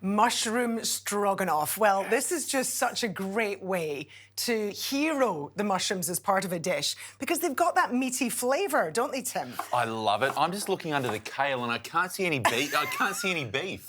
Mushroom Stroganoff. Well, this is just such a great way to hero the mushrooms as part of a dish because they've got that meaty flavour, don't they, Tim? I love it. I'm just looking under the kale and I can't see any beef. I can't see any beef.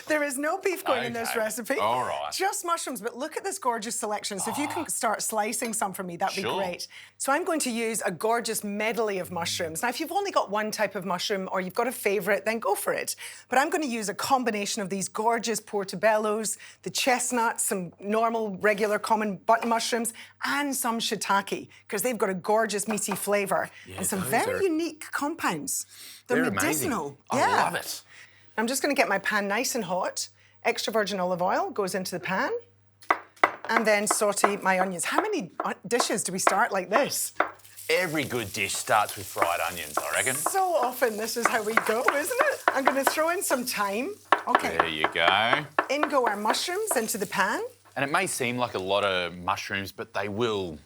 There is no beef going in this recipe. All right. Just mushrooms, but look at this gorgeous selection. So if you can start slicing some for me, that'd be great. So I'm going to use a gorgeous medley of mushrooms. Now, if you've only got one type of mushroom or you've got a favourite, then go for it. But I'm going to use a combination of these gorgeous portobellos, the chestnuts, some normal, regular, common button mushrooms, and some shiitake, because they've got a gorgeous meaty flavour and some very unique compounds. They're medicinal. Amazing. I love it. I'm just going to get my pan nice and hot. Extra virgin olive oil goes into the pan. And then saute my onions. How many dishes do we start like this? Every good dish starts with fried onions, I reckon. So often this is how we go, isn't it? I'm going to throw in some thyme. Okay. There you go. In go our mushrooms into the pan. And it may seem like a lot of mushrooms, but they will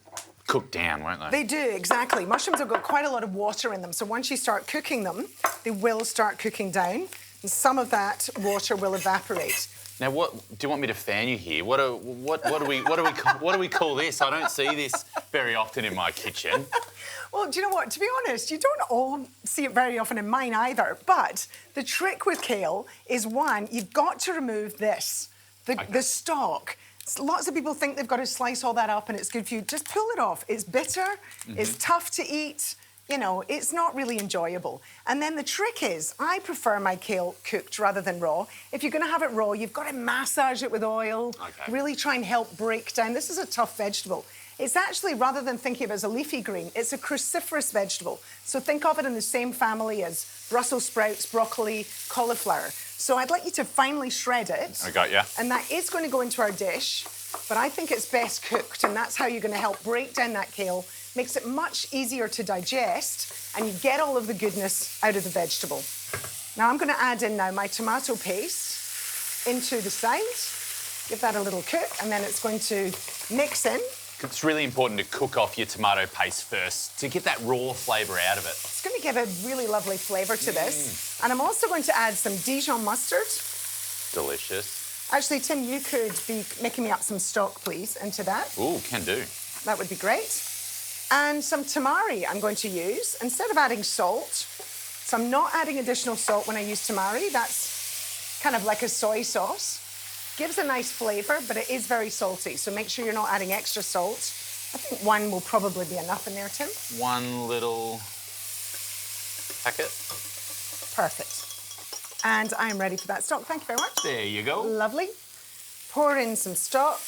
cook down, won't they? They do, exactly. Mushrooms have got quite a lot of water in them, so once you start cooking them, they will start cooking down, and some of that water will evaporate. Now, what do you want me to fan you here? What do we call this? I don't see this very often in my kitchen. Well, do you know what? To be honest, you don't all see it very often in mine either. But the trick with kale is, one, you've got to remove this, the stalk. Lots of people think they've got to slice all that up and it's good for you. Just pull it off. It's bitter, it's tough to eat, you know, it's not really enjoyable. And then the trick is, I prefer my kale cooked rather than raw. If you're going to have it raw, you've got to massage it with oil, really try and help break down. This is a tough vegetable. It's actually, rather than thinking of it as a leafy green, it's a cruciferous vegetable. So think of it in the same family as Brussels sprouts, broccoli, cauliflower. So I'd like you to finely shred it. I got you. And that is going to go into our dish, but I think it's best cooked, and that's how you're going to help break down that kale. Makes it much easier to digest, and you get all of the goodness out of the vegetable. Now I'm going to add in now my tomato paste into the side. Give that a little cook, and then it's going to mix in. It's really important to cook off your tomato paste first to get that raw flavour out of it. It's going to give a really lovely flavour to this. And I'm also going to add some Dijon mustard. Delicious. Actually, Tim, you could be making me up some stock, please, into that. Ooh, can do. That would be great. And some tamari I'm going to use instead of adding salt. So I'm not adding additional salt when I use tamari. That's kind of like a soy sauce. Gives a nice flavour, but it is very salty, so make sure you're not adding extra salt. I think one will probably be enough in there, Tim. One little packet. Perfect. And I'm ready for that stock. Thank you very much. There you go. Lovely. Pour in some stock.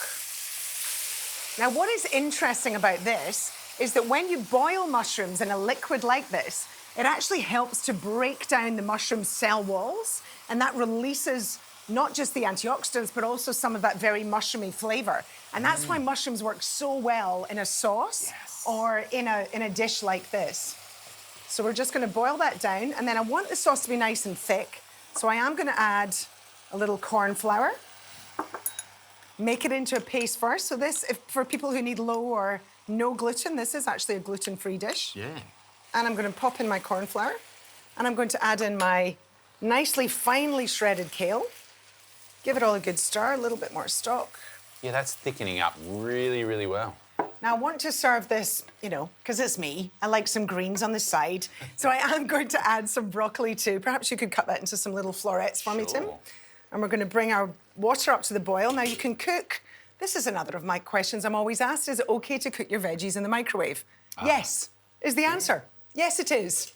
Now, what is interesting about this is that when you boil mushrooms in a liquid like this, it actually helps to break down the mushroom cell walls, and that releases not just the antioxidants, but also some of that very mushroomy flavour. And that's why mushrooms work so well in a sauce or in a dish like this. So we're just going to boil that down, and then I want the sauce to be nice and thick, so I am going to add a little cornflour. Make it into a paste first. So this, for people who need low or no gluten, this is actually a gluten-free dish. Yeah. And I'm going to pop in my cornflour, and I'm going to add in my nicely finely shredded kale. Give it all a good stir, a little bit more stock. Yeah, that's thickening up really, really well. Now, I want to serve this, you know, because it's me. I like some greens on the side. So I am going to add some broccoli too. Perhaps you could cut that into some little florets for me, Tim. And we're going to bring our water up to the boil. Now, you can cook. This is another of my questions I'm always asked. Is it OK to cook your veggies in the microwave? Yes, is the answer. Yes, it is.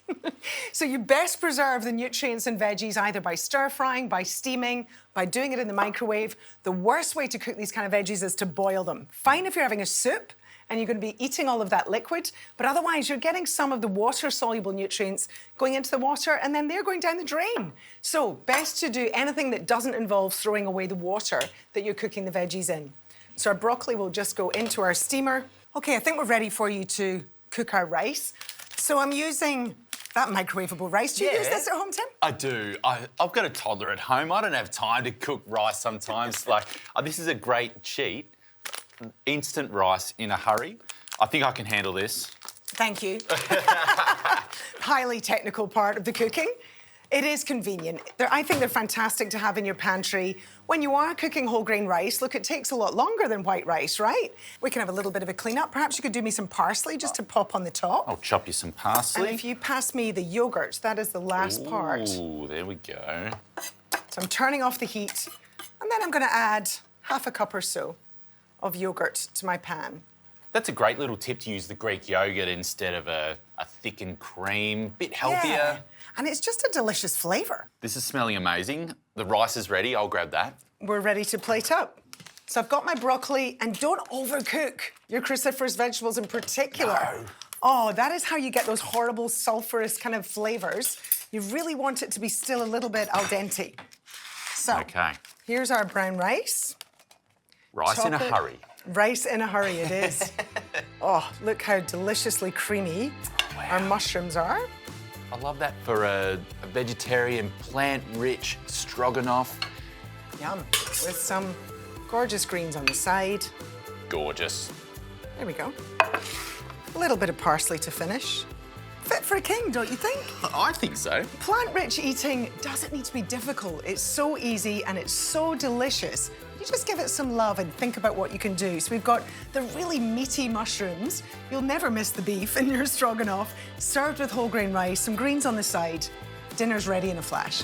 So you best preserve the nutrients in veggies either by stir-frying, by steaming, by doing it in the microwave. The worst way to cook these kind of veggies is to boil them. Fine if you're having a soup and you're going to be eating all of that liquid, but otherwise you're getting some of the water-soluble nutrients going into the water and then they're going down the drain. So best to do anything that doesn't involve throwing away the water that you're cooking the veggies in. So our broccoli will just go into our steamer. OK, I think we're ready for you to cook our rice. So I'm using that microwavable rice. Do you use this at home, Tim? I do. I've got a toddler at home. I don't have time to cook rice sometimes. This is a great cheat. Instant rice in a hurry. I think I can handle this. Thank you. Highly technical part of the cooking. It is convenient. I think they're fantastic to have in your pantry. When you are cooking whole grain rice, look, it takes a lot longer than white rice, right? We can have a little bit of a clean up. Perhaps you could do me some parsley just to pop on the top. I'll chop you some parsley. And if you pass me the yoghurt, that is the last part. Ooh, there we go. So I'm turning off the heat, and then I'm going to add half a cup or so of yoghurt to my pan. That's a great little tip to use the Greek yogurt instead of a thickened cream. Bit healthier. Yeah. And it's just a delicious flavour. This is smelling amazing. The rice is ready. I'll grab that. We're ready to plate up. So I've got my broccoli, and don't overcook your cruciferous vegetables in particular. No. Oh, that is how you get those horrible sulphurous kind of flavours. You really want it to be still a little bit al dente. So, Okay. here's our brown rice. Rice in a hurry. Rice in a hurry, it is. Oh, look how deliciously creamy our mushrooms are. I love that for a vegetarian, plant-rich stroganoff. Yum. With some gorgeous greens on the side. Gorgeous. There we go. A little bit of parsley to finish. Fit for a king, don't you think? I think so. Plant-rich eating doesn't need to be difficult. It's so easy and it's so delicious. You just give it some love and think about what you can do. So we've got the really meaty mushrooms. You'll never miss the beef in your stroganoff. Served with whole grain rice, some greens on the side. Dinner's ready in a flash.